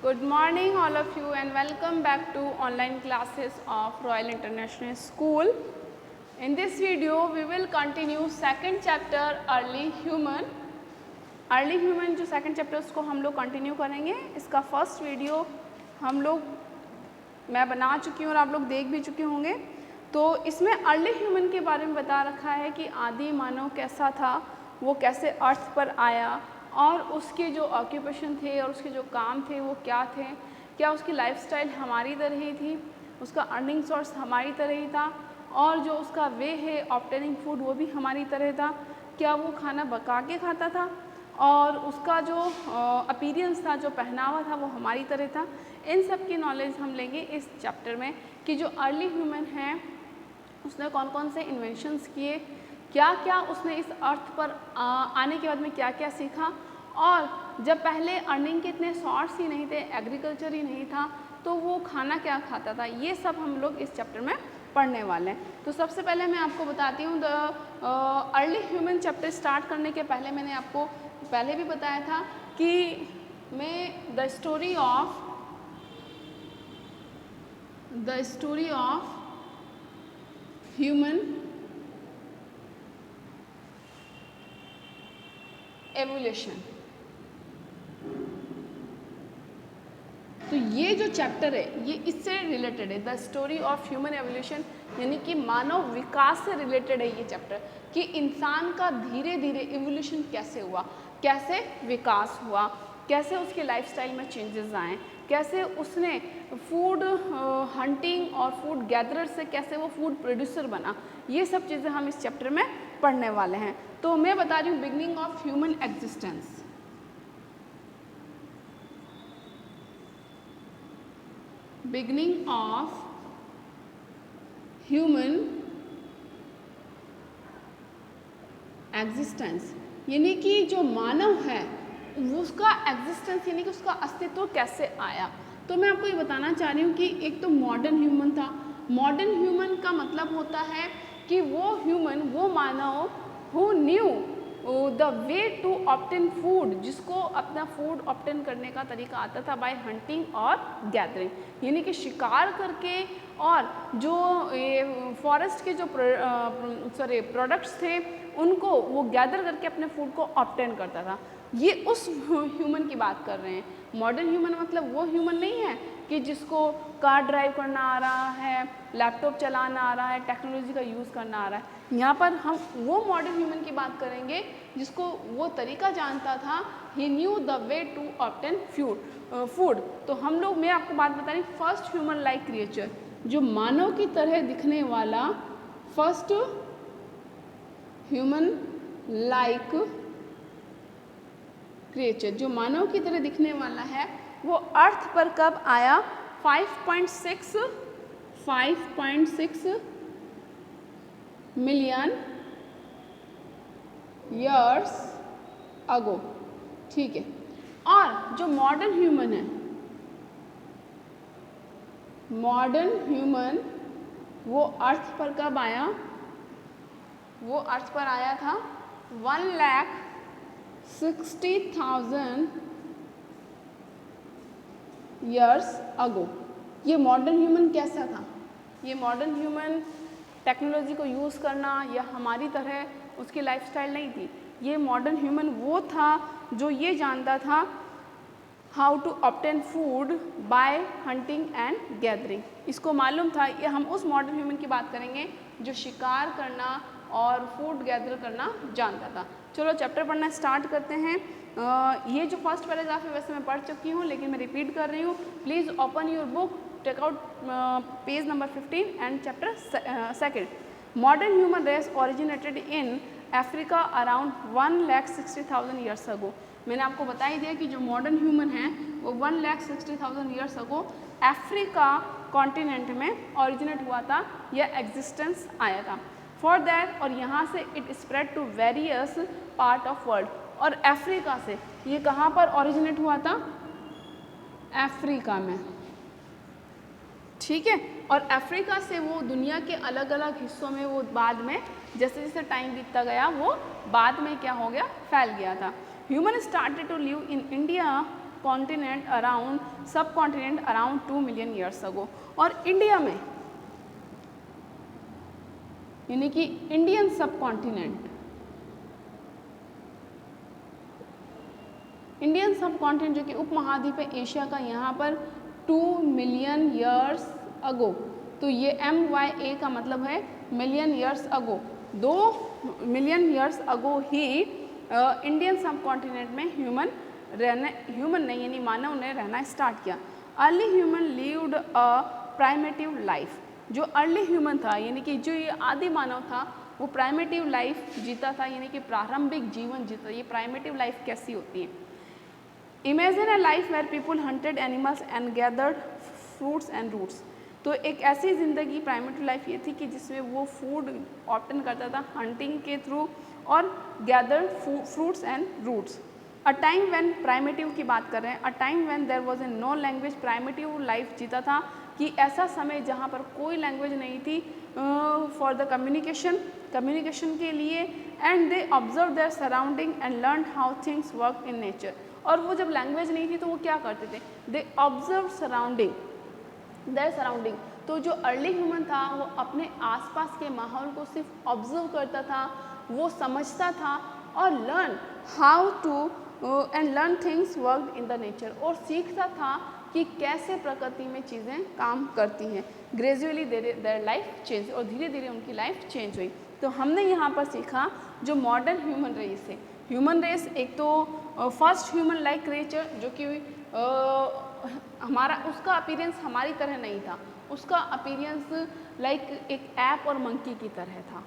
Good morning all of you and welcome back to online classes of Royal International School. In this video we will continue second chapter Early Human. Early Human जो second chapter उसको हम लोग continue करेंगे. इसका first video हम लोग मैं बना चुकी हूँ और आप लोग देख भी चुके होंगे. तो इसमें अर्ली ह्यूमन के बारे में बता रखा है कि आदि मानव कैसा था, वो कैसे अर्थ पर आया और उसके जो ऑक्यूपेशन थे और उसके जो काम थे वो क्या थे, क्या उसकी लाइफस्टाइल हमारी तरह ही थी, उसका अर्निंग सोर्स हमारी तरह ही था और जो उसका वे है ऑब्टेनिंग फूड वो भी हमारी तरह था, क्या वो खाना पका के खाता था और उसका जो अपीयरेंस था, जो पहनावा था वो हमारी तरह था. इन सब की नॉलेज हम लेंगे इस चैप्टर में कि जो अर्ली ह्यूमन है उसने कौन कौन से इन्वेंशंस किए, क्या क्या उसने इस अर्थ पर आने के बाद में क्या क्या सीखा और जब पहले अर्निंग के इतने सोर्स ही नहीं थे, एग्रीकल्चर ही नहीं था, तो वो खाना क्या खाता था, ये सब हम लोग इस चैप्टर में पढ़ने वाले हैं. तो सबसे पहले मैं आपको बताती हूँ अर्ली ह्यूमन चैप्टर स्टार्ट करने के पहले मैंने आपको पहले भी बताया था कि मैं the story of human evolution. तो ये जो चैप्टर है ये इससे रिलेटेड है. The story of human evolution यानी कि मानव विकास से रिलेटेड है ये चैप्टर कि इंसान का धीरे धीरे एवोल्यूशन कैसे हुआ, कैसे विकास हुआ, कैसे उसकी लाइफस्टाइल में चेंजेस आए, कैसे उसने फूड हंटिंग और फूड गैदरर से कैसे वो फूड प्रोड्यूसर बना. ये सब चीज़ें हम इस चैप्टर में पढ़ने वाले हैं. तो मैं बता रही हूँ beginning of human existence. Beginning of human existence यानी कि जो मानव है उसका एग्जिस्टेंस यानी कि उसका अस्तित्व कैसे आया. तो मैं आपको ये बताना चाह रही हूँ कि एक तो मॉडर्न ह्यूमन था. मॉडर्न ह्यूमन का मतलब होता है कि वो ह्यूमन, वो मानव who knew the way to obtain food, जिसको अपना फूड ऑब्टेन करने का तरीका आता था बाय हंटिंग और गैदरिंग, यानी कि शिकार करके और जो फॉरेस्ट के जो प्रोडक्ट्स थे उनको वो गैदर करके अपने फूड को ऑब्टेन करता था. ये उस ह्यूमन की बात कर रहे हैं. मॉडर्न ह्यूमन मतलब वो ह्यूमन नहीं है कि जिसको कार ड्राइव करना आ रहा है, लैपटॉप चलाना आ रहा है, टेक्नोलॉजी का यूज़ करना आ रहा है. यहाँ पर हम वो मॉडर्न ह्यूमन की बात करेंगे जिसको वो तरीका जानता था. He knew the way to obtain food. तो हम लोग, मैं आपको बात बता रही, फर्स्ट ह्यूमन लाइक क्रिएचर, जो मानव की तरह दिखने वाला फर्स्ट ह्यूमन लाइक क्रिएचर, जो मानव की तरह दिखने वाला है, वो अर्थ पर कब आया? 5.6 मिलियन ईयर्स अगो. ठीक है. और जो मॉडर्न ह्यूमन है, मॉडर्न ह्यूमन वो अर्थ पर कब आया? वो अर्थ पर आया था 1,60,000 ईयर्स अगो. ये मॉडर्न ह्यूमन कैसा था? ये मॉडर्न ह्यूमन टेक्नोलॉजी को यूज़ करना या हमारी तरह उसकी लाइफस्टाइल नहीं थी. ये मॉडर्न ह्यूमन वो था जो ये जानता था how to obtain food by hunting and gathering. इसको मालूम था. ये हम उस मॉडर्न ह्यूमन की बात करेंगे जो शिकार करना और फूड गैदर करना जानता था. चलो चैप्टर पढ़ना स्टार्ट करते हैं. ये जो फर्स्ट पैराग्राफ है वैसे मैं पढ़ चुकी हूँ लेकिन मैं रिपीट कर रही हूँ. Please open your book, take out page number 15 and chapter second. Modern human race originated in Africa around 1,60,000 years ago. मैंने आपको बता ही दिया कि जो मॉडर्न ह्यूमन है वो 1,60,000 ईयर्स अगो अफ्रीका कॉन्टिनेंट में ओरिजिनेट हुआ था या एग्जिस्टेंस आया था. फॉर दैट, और यहाँ से it spread to various part of world. और अफ्रीका से ये कहाँ पर ओरिजिनेट हुआ था? अफ्रीका में. ठीक है. और अफ्रीका से वो दुनिया के अलग अलग हिस्सों में वो बाद में जैसे जैसे टाइम बीतता गया वो बाद में क्या हो गया? फैल गया था. Human started to live in India continent around 2 million years ago. और इंडिया में यानी कि इंडियन सब कॉन्टिनेंट, जो कि उपमहाद्वीप है एशिया का, यहाँ पर 2 मिलियन ईयर्स अगो। तो ये MYA का मतलब है million years ago. 2 million years ago ही इंडियन सब कॉन्टिनेंट में ह्यूमन नहीं यानी मानव ने रहना स्टार्ट किया। Early human lived a primitive life. जो अर्ली ह्यूमन था यानी कि जो ये आदि मानव था वो प्राइमेटिव लाइफ जीता था, यानी कि प्रारंभिक जीवन जीता। ये प्राइमेटिव लाइफ कैसी होती है? Imagine a life where people hunted animals and gathered fruits and roots. तो एक ऐसी ज़िंदगी प्राइमेटिव लाइफ ये थी कि जिसमें वो फूड ऑब्टेन करता था हंटिंग के थ्रू और gathered fruits and roots. A time when primitive की बात कर रहे हैं, a time when there was a no language, primitive life जीता था कि ऐसा समय जहाँ पर कोई लैंग्वेज नहीं थी फॉर द कम्युनिकेशन के लिए, and they observe their surrounding and learn how things work in nature. और वो जब लैंग्वेज नहीं थी तो वो क्या करते थे? They observe their surrounding. तो जो अर्ली ह्यूमन था वो अपने आसपास के माहौल को सिर्फ ऑब्जर्व करता था, वो समझता था और learn things work in the nature, और सीखता था कि कैसे प्रकृति में चीज़ें काम करती हैं। ग्रेजुअली देयर लाइफ चेंज, और धीरे धीरे उनकी लाइफ चेंज हुई। तो हमने यहाँ पर सीखा जो मॉडर्न ह्यूमन रेस है। ह्यूमन रेस एक तो फर्स्ट ह्यूमन लाइक क्रिएचर, जो कि हमारा उसका अपीयरेंस हमारी तरह नहीं था, उसका अपीयरेंस लाइक एक ऐप और मंकी की तरह था,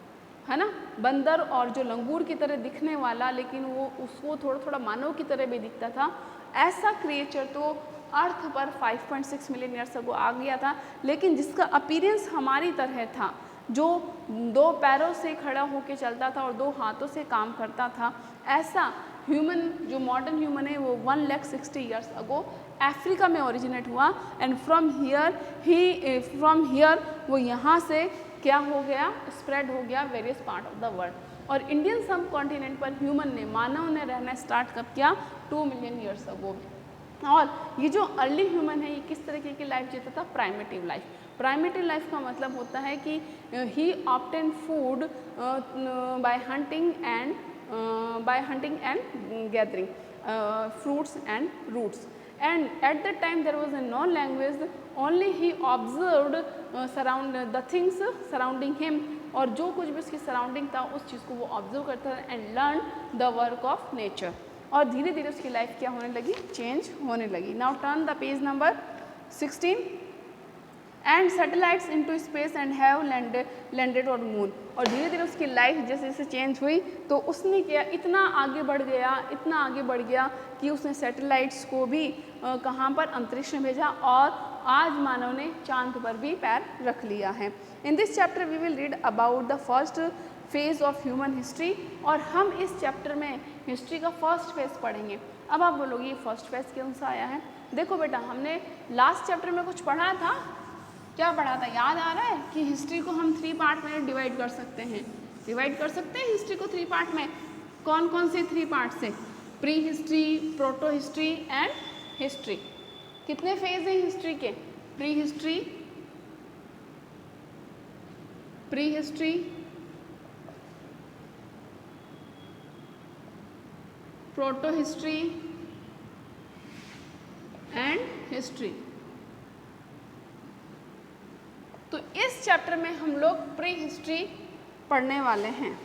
है ना, बंदर और जो लंगूर की तरह दिखने वाला, लेकिन वो उसको थोड़ा थोड़ा मानव की तरह भी दिखता था। ऐसा क्रिएचर तो अर्थ पर 5.6 मिलियन ईयर्स अगो आ गया था, लेकिन जिसका अपीयरेंस हमारी तरह था, जो 2 पैरों से खड़ा होकर चलता था और 2 हाथों से काम करता था। ऐसा ह्यूमन जो मॉडर्न ह्यूमन है वो 160 ईयर्स अगो अफ्रीका में ओरिजिनेट हुआ, एंड फ्रॉम हियर वो यहाँ से क्या हो गया, स्प्रेड हो गया various part of the world. और इंडियन सब कॉन्टिनेंट पर मानव ने रहना स्टार्ट कब किया? 2 मिलियन ईयर्स अगो। और ये जो अर्ली ह्यूमन है ये किस तरीके की लाइफ जीता था? Primitive life. प्राइमेटिव लाइफ का मतलब होता है कि he obtain food by hunting and gathering fruits and roots, and at that time there was no language, only he observed the things surrounding him, और जो कुछ भी उसकी सराउंडिंग था उस चीज़ को वो ऑब्जर्व करता था and learn the work of nature. और धीरे धीरे उसकी लाइफ क्या होने लगी? चेंज होने लगी। Now turn the page number 16 and satellites into space and have landed on moon. और धीरे धीरे उसकी लाइफ जैसे जैसे चेंज हुई तो उसने क्या इतना आगे बढ़ गया कि उसने सैटेलाइट्स को भी कहाँ पर? अंतरिक्ष में भेजा, और आज मानव ने चांद पर भी पैर रख लिया है। In this chapter we will read about the first phase of human history, और हम इस चैप्टर में हिस्ट्री का फर्स्ट फेज पढ़ेंगे। अब आप बोलोगे ये फर्स्ट फेज कौन सा आया है? देखो बेटा, हमने लास्ट चैप्टर में कुछ पढ़ा था, क्या पढ़ा था याद आ रहा है? कि हिस्ट्री को हम 3 पार्ट में डिवाइड कर सकते हैं। हिस्ट्री को 3 पार्ट में। कौन कौन से 3 पार्ट से? Pre history, proto history and history. कितने फेज हैं हिस्ट्री के? Pre history, proto history and history. तो इस चैप्टर में हम लोग प्री हिस्ट्री पढ़ने वाले हैं।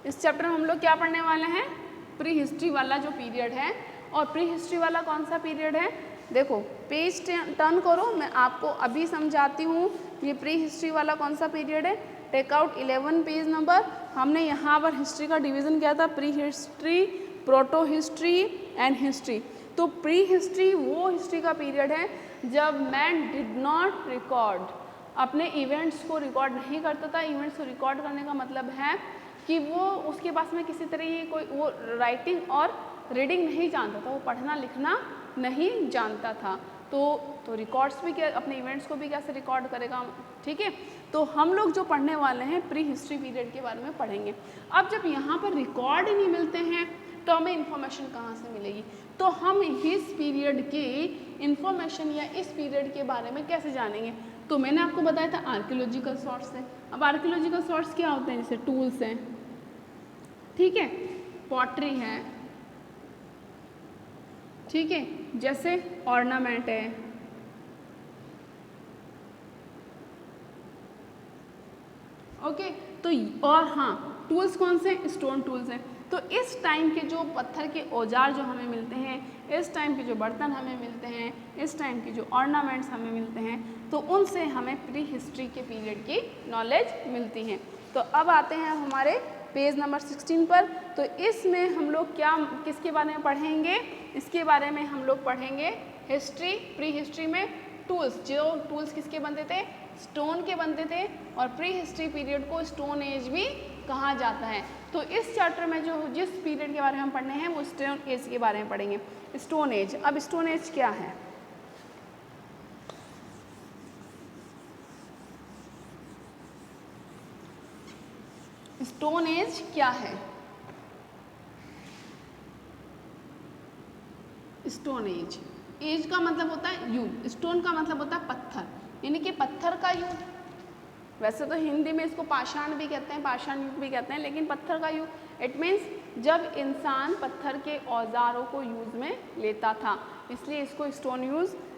इस चैप्टर में हम लोग क्या पढ़ने वाले हैं? प्री हिस्ट्री वाला जो पीरियड है। और प्री हिस्ट्री वाला कौन सा पीरियड है? देखो पेज टर्न करो, मैं आपको अभी समझाती हूँ। ये प्री हिस्ट्री वाला कौन सा पीरियड है? Take out 11 page number. हमने यहाँ पर हिस्ट्री का डिवीज़न किया था, pre history, proto history and history. तो प्री हिस्ट्री वो हिस्ट्री का पीरियड है जब मैन डिड नॉट रिकॉर्ड, अपने इवेंट्स को रिकॉर्ड नहीं करता था। इवेंट्स को रिकॉर्ड करने का मतलब है कि वो उसके पास में किसी तरह की कोई वो राइटिंग और रीडिंग नहीं जानता था, वो पढ़ना लिखना नहीं जानता था। तो रिकॉर्ड्स भी क्या, अपने इवेंट्स को भी कैसे रिकॉर्ड करेगा? ठीक है, तो हम लोग जो पढ़ने वाले हैं प्री हिस्ट्री पीरियड के बारे में पढ़ेंगे। अब जब यहाँ पर रिकॉर्ड ही नहीं मिलते हैं तो हमें इंफॉर्मेशन कहाँ से मिलेगी? तो हम इस पीरियड के इंफॉर्मेशन या इस पीरियड के बारे में कैसे जानेंगे? तो मैंने आपको बताया था आर्कियोलॉजिकल सोर्स से। अब आर्कियोलॉजिकल सोर्स क्या होते हैं? जैसे टूल्स हैं, ठीक है, पॉटरी है, ठीक है, जैसे ऑर्नामेंट है, ओके। तो और हाँ, टूल्स कौन से? स्टोन टूल्स हैं। तो इस टाइम के जो पत्थर के औजार जो हमें मिलते हैं, इस टाइम के जो बर्तन हमें मिलते हैं, इस टाइम के जो ऑर्नामेंट्स हमें मिलते हैं, तो उनसे हमें प्री हिस्ट्री के पीरियड की नॉलेज मिलती है। तो अब आते हैं हमारे पेज नंबर 16 पर। तो इसमें हम लोग क्या किसके बारे में पढ़ेंगे? इसके बारे में हम लोग पढ़ेंगे हिस्ट्री। प्री हिस्ट्री में टूल्स, जो टूल्स किसके बनते थे? स्टोन के बनते थे। और प्री हिस्ट्री पीरियड को स्टोन एज भी कहा जाता है। तो इस चैप्टर में जो जिस पीरियड के बारे में हम पढ़ने हैं वो स्टोन एज के बारे में पढ़ेंगे। Stone age. अब स्टोन एज क्या है? स्टोन एज क्या है? स्टोन एज, एज का मतलब होता है युग, स्टोन का मतलब होता है पत्थर, यानी कि पत्थर का युग। वैसे तो हिंदी में इसको पाषाण भी कहते हैं, पाषाण युग भी कहते हैं, लेकिन पत्थर का युग इट मीन्स जब इंसान पत्थर के औजारों को यूज़ में लेता था, इसलिए इसको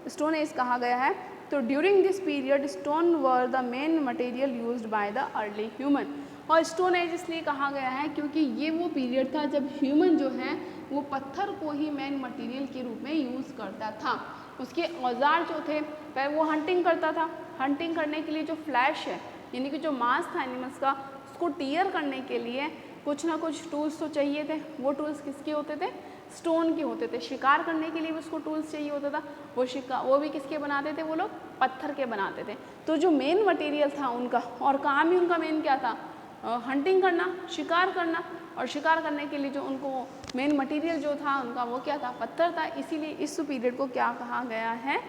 स्टोन एज कहा गया है। तो during this period stone were the main material used by the early human. और स्टोन एज इसलिए कहा गया है क्योंकि ये वो पीरियड था जब ह्यूमन जो है वो पत्थर को ही मेन मटेरियल के रूप में यूज़ करता था। उसके औजार जो थे, पहले वो हंटिंग करता था, हंटिंग करने के लिए जो फ्लैश है यानी कि जो मांस था एनिमल्स का, उसको टीयर करने के लिए कुछ ना कुछ टूल्स तो चाहिए थे। वो टूल्स किसके होते थे? स्टोन के होते थे। शिकार करने के लिए भी उसको टूल्स चाहिए होता था, वो भी किसके बनाते थे? वो लोग पत्थर के बनाते थे। तो जो मेन मटेरियल था उनका, और काम ही उनका मेन क्या था? हंटिंग करना, शिकार करना। और शिकार करने के लिए जो उनको मेन मटेरियल जो था उनका, वो क्या था? पत्थर था। इसीलिए इस पीरियड को क्या कहा गया है?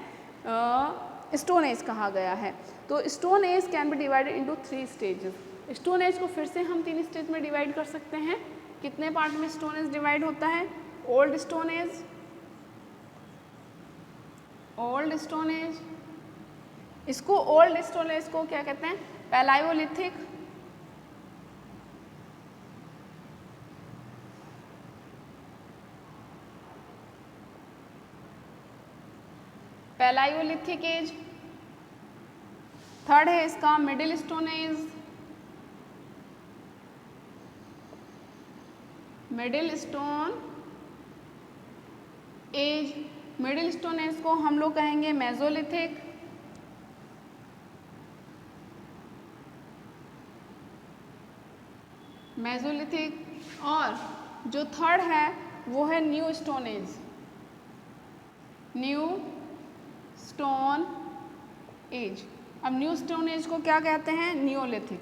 स्टोन एज कहा गया है। तो stone age can be divided into 3 stages. Stone age को फिर से हम 3 स्टेज में डिवाइड कर सकते हैं। कितने पार्ट में स्टोन एज डिवाइड होता है? Old stone as, old stone as, इसको ओल्ड स्टोन एज को क्या कहते हैं? पैलायोलिथिक, पैलायोलिथिक एज। थर्ड है इसका middle stone age, middle stone age. Middle stone age को हम लोग कहेंगे मेसोलिथिक, मेसोलिथिक। और जो थर्ड है वो है new stone age, new stone as. अब न्यू स्टोन एज को क्या कहते हैं? नियोलिथिक।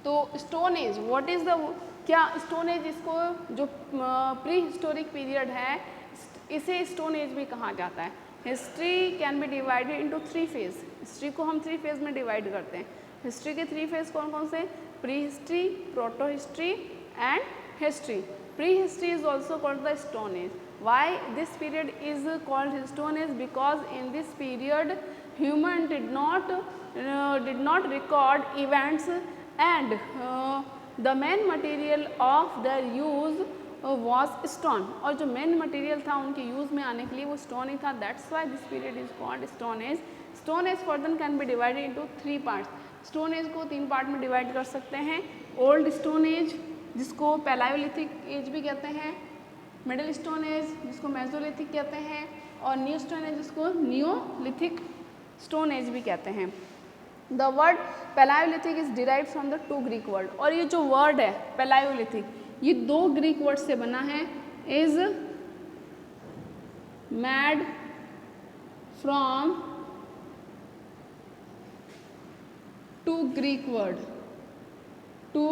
तो stone age what is the, क्या स्टोन एज, इसको जो प्री हिस्टोरिक पीरियड है इसे स्टोन एज भी कहा जाता है। History can be divided into 3 phase. History को हम 3 फेज में डिवाइड करते हैं। हिस्ट्री के 3 फेज कौन कौन से? Pre history, proto history and history. Prehistory is also called the Stone Age. Why this period is called Stone Age? Because in this period human did not record events and the main material of their use was stone. और जो main material था उनके use में आने के लिए वो stone ही था. That's why this period is called Stone Age. Stone Age further can be divided into 3 parts. Stone Age को 3 पार्ट में डिवाइड कर सकते हैं. Old Stone Age जिसको पैलायोलिथिक एज भी कहते हैं, मिडिल स्टोन एज जिसको मेसोलिथिक कहते हैं, और न्यू स्टोन एज जिसको नियोलिथिक स्टोन एज भी कहते हैं। The word palaeolithic is derived from the 2 Greek word. और ये जो वर्ड है पैलायोलिथिक, ये 2 ग्रीक वर्ड से बना है। Is made from 2 Greek word, 2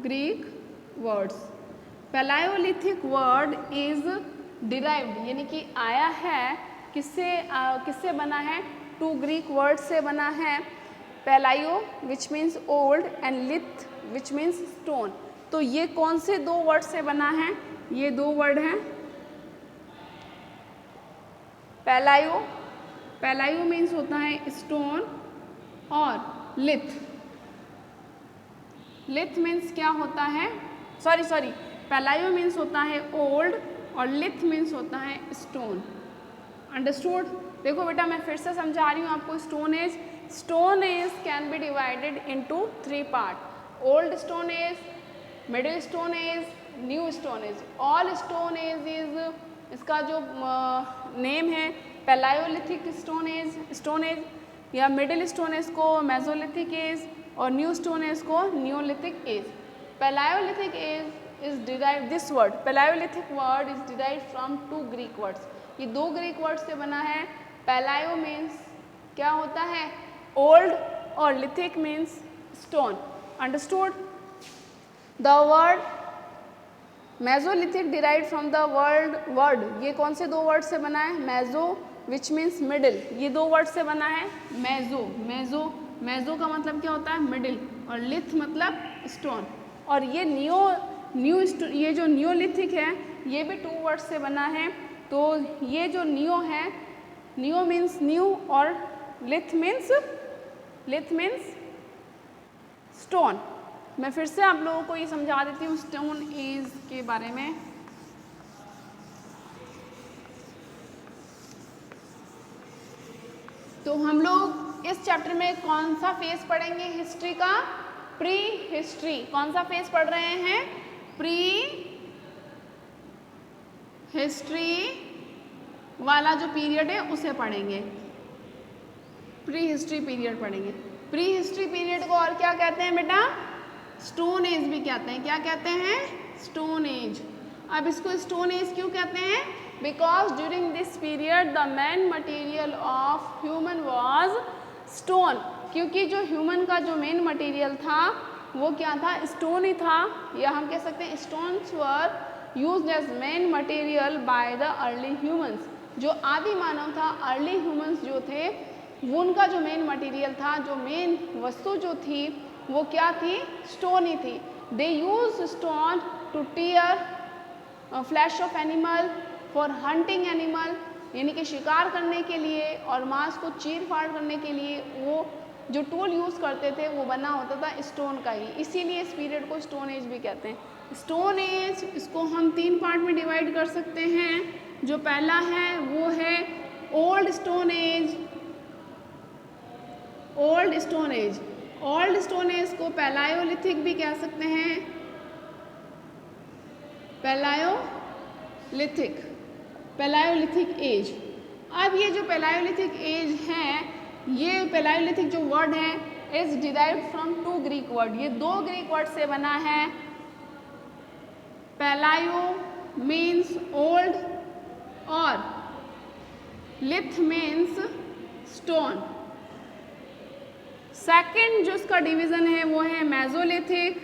Greek words. Palaeolithic word is derived यानी कि आया है किससे, किससे बना है? 2 ग्रीक वर्ड से बना है। Palaeo which means old and lith which means stone. तो ये कौन से दो वर्ड से बना है? ये दो वर्ड हैं पैलायो, पैलायो मीन्स होता है स्टोन, और लिथ, लिथ मीन्स क्या होता है, सॉरी पैलायो मीन्स होता है ओल्ड और लिथ मीन्स होता है स्टोन। अंडरस्टूड? देखो बेटा मैं फिर से समझा रही हूँ आपको। Stone age can be divided into 3 part, old stone age, middle stone age, new stone age. All stone age is, इसका जो नेम है पैलायोलिथिक स्टोन एज, या मिडिल स्टोन एज को मेसोलिथिक एज, और न्यू स्टोन एज को neolithic age. Palaeolithic age is derive, this word palaeolithic word is derive from 2 Greek words. ये 2 Greek word से बना है। पैलायो मीन्स क्या होता है? ओल्ड, और lithic means stone. Understood? The word Mesolithic derive from the word, ये कौन से 2 वर्ड से बना है? मेसो विच मीन्स मिडिल, ये 2 वर्ड से बना है। मेसो का मतलब क्या होता है? मिडिल, और लिथ मतलब स्टोन। और ये ये जो नियोलिथिक है ये भी 2 वर्ड से बना है। तो ये जो नियो है, नियो मीन्स न्यू, और लिथ मीन्स स्टोन। मैं फिर से आप लोगों को ये समझा देती हूँ स्टोन एज के बारे में। तो हम लोग इस चैप्टर में कौन सा फेज पढ़ेंगे? हिस्ट्री का प्री हिस्ट्री। कौन सा फेज पढ़ रहे हैं? प्री हिस्ट्री वाला जो पीरियड है उसे पढ़ेंगे, प्री हिस्ट्री पीरियड पढ़ेंगे। प्री हिस्ट्री पीरियड को और क्या कहते हैं बेटा? स्टोन एज भी कहते हैं। क्या कहते हैं? Stone age. अब इसको स्टोन एज क्यों कहते हैं? Because during this period the main material of human was stone. क्योंकि जो ह्यूमन का जो मेन मटेरियल था वो क्या था? स्टोन ही था, या हम कह सकते हैं stones were used as main material by the early humans. जो आदि मानव था, अर्ली ह्यूमंस जो थे, वो उनका जो मेन मटेरियल था, जो मेन वस्तु जो थी वो क्या थी? स्टोन ही थी। They use stone to tear flesh of animal, for hunting animal, यानी कि शिकार करने के लिए, और मांस को चीर फाड़ करने के लिए वो जो टूल यूज़ करते थे वो बना होता था स्टोन का ही। इसीलिए इस पीरियड को स्टोन एज भी कहते हैं। स्टोन एज, इसको हम 3 पार्ट में डिवाइड कर सकते हैं। जो पहला है वो है old stone as. Old stone as, old stone age को पैलायोलिथिक भी कह सकते हैं, पैलायोलिथिक एज। अब ये जो पैलायोलिथिक एज है, ये पैलायोलिथिक जो वर्ड है is derived from 2 Greek word. ये 2 ग्रीक वर्ड से बना है। पैलायो मीन्स ओल्ड और लिथ मीन्स स्टोन। सेकंड जो इसका डिवीजन है वो है Mesolithic,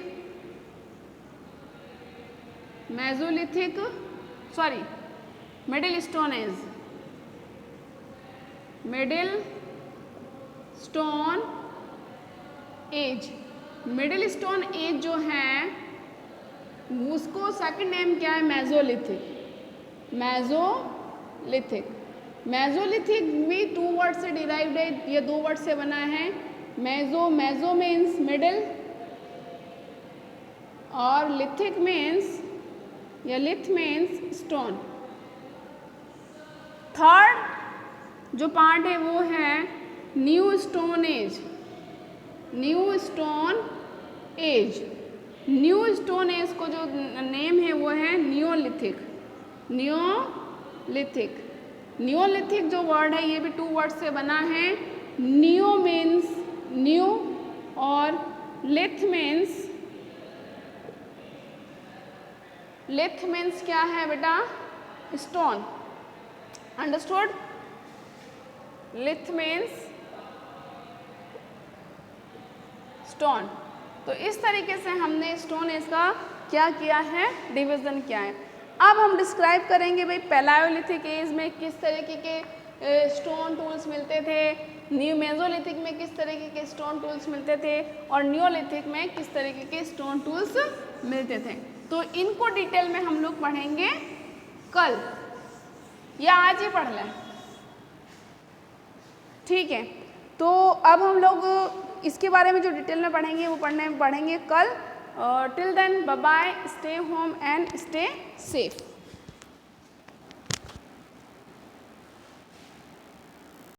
middle stone age. Middle stone age, middle stone as जो है उसको सेकंड नेम क्या है? मेसोलिथिक भी 2 वर्ड से डिराइव्ड है, ये 2 वर्ड से बना है। मेसो मीन्स मिडिल, और लिथिक मीन्स या लिथ मीन्स स्टोन। थर्ड जो पार्ट है वो है new stone age. New stone age को जो नेम है वो है नियोलिथिक। नियोलिथिक जो वर्ड है ये भी 2 वर्ड से बना है। नियो मीन्स न्यू, और लिथ मीन्स क्या है बेटा? स्टोन। अंडरस्टूड? लिथ means stone. तो इस तरीके से हमने स्टोन एज का क्या किया है? डिवीजन किया है। अब हम डिस्क्राइब करेंगे भाई पैलायोलिथिक एज में किस तरीके के स्टोन टूल्स मिलते थे, न्यू मेसोलिथिक में किस तरीके के स्टोन टूल्स मिलते थे और नियोलिथिक में किस तरीके के स्टोन टूल्स मिलते थे। तो इनको डिटेल में हम लोग पढ़ेंगे कल या आज ही पढ़ लें, ठीक है। तो अब हम लोग इसके बारे में जो डिटेल में पढ़ेंगे वो पढ़ेंगे कल। Till then bye bye, stay home and stay safe.